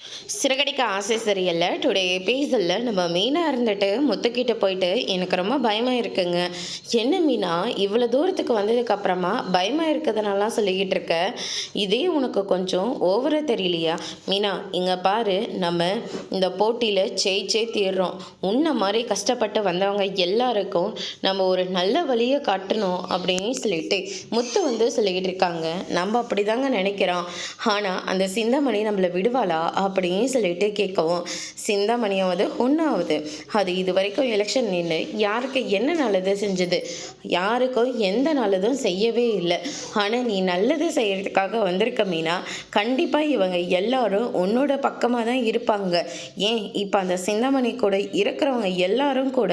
சிறகடிக்க ஆசை சரியல்ல டுடே எபிசோட்ல நம்ம மீனா இருந்துட்டு முத்துக்கிட்ட போயிட்டு எனக்கு ரொம்ப பயமா இருக்குங்க. என்ன மீனா இவ்வளோ தூரத்துக்கு வந்ததுக்கு அப்புறமா பயமா இருக்கிறதுனாலாம் சொல்லிக்கிட்டு இருக்க, இதே உனக்கு கொஞ்சம் ஓவரா தெரியலையா? மீனா இங்க பாரு, நம்ம இந்த போட்டியில ஜெயிச்சே தீர்றோம். உன்ன மாதிரி கஷ்டப்பட்டு வந்தவங்க எல்லாருக்கும் நம்ம ஒரு நல்ல வழியை காட்டணும் அப்படின்னு சொல்லிட்டு முத்து சொல்லிக்கிட்டு இருக்காங்க. நம்ம அப்படிதாங்க நினைக்கிறோம். ஆனா அந்த சிந்தாமணி நம்மளை விடுவாளா அப்படின்னு சொல்லிட்டு கேட்கவும், சிந்தாமணியாவது ஒன்றாவது அது இது வரைக்கும் எலெக்ஷன் நின்று யாருக்கு என்ன நல்லது செஞ்சது? யாருக்கும் எந்த நல்லதும் செய்யவே இல்லை. ஆனால் நீ நல்லது செய்யறதுக்காக வந்திருக்க மீனா, கண்டிப்பாக இவங்க எல்லாரும் உன்னோட பக்கமாக தான் இருப்பாங்க. ஏன் இப்போ அந்த சிந்தாமணி கூட இருக்கிறவங்க எல்லாரும் கூட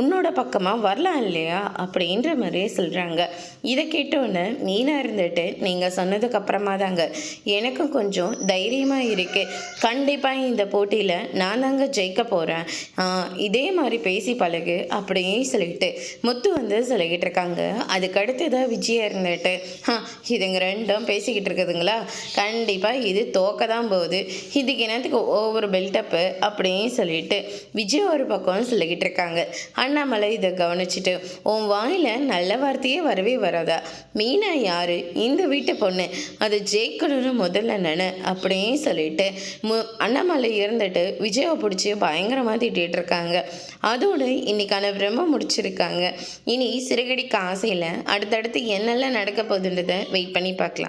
உன்னோட பக்கமாக வரலாம் இல்லையா அப்படின்ற மாதிரியே சொல்கிறாங்க. இதை கேட்டோன்னு மீனா இருந்துட்டு நீங்கள் சொன்னதுக்கு அப்புறமா தாங்க எனக்கும் கொஞ்சம் தைரியமாக இருக்குது. கண்டிப்பாக இந்த போட்டியில் நான் தாங்க ஜெயிக்க போகிறேன். இதே மாதிரி பேசி பழகு அப்படின்னு சொல்லிட்டு முத்து சொல்லிக்கிட்டு இருக்காங்க. அதுக்கடுத்து தான் விஜயா இருந்துட்டு இதுங்க ரெண்டும் பேசிக்கிட்டு இருக்குதுங்களா, கண்டிப்பாக இது தோக்க தான் போகுது, இதுக்கு என்னத்துக்கு ஒவ்வொரு பில்டப்பு அப்படின்னு சொல்லிட்டு விஜய் ஒரு பக்கம் சொல்லிக்கிட்டு இருக்காங்க. அண்ணாமலை இதை கவனிச்சுட்டு, உன் வாயில் நல்ல வார்த்தையே வரவே வராதா? மீனா யாரு? இந்த வீட்டு பொண்ணு, அது ஜெயிக்கணும்னு முதல்ல நினை அப்படின்னு சொல்லிட்டு அண்ணாமலை இருந்துட்டு விஜயை பிடிச்சி பயங்கரமாக திட்டிகிட்டு இருக்காங்க. அதோடு இன்னைக்கான பிரம்ம முடிச்சிருக்காங்க. இனி சிறகடிக்க ஆசையில் அடுத்தடுத்து என்னெல்லாம் நடக்க போகுதுன்றதை வெயிட் பண்ணி பார்க்கலாம்.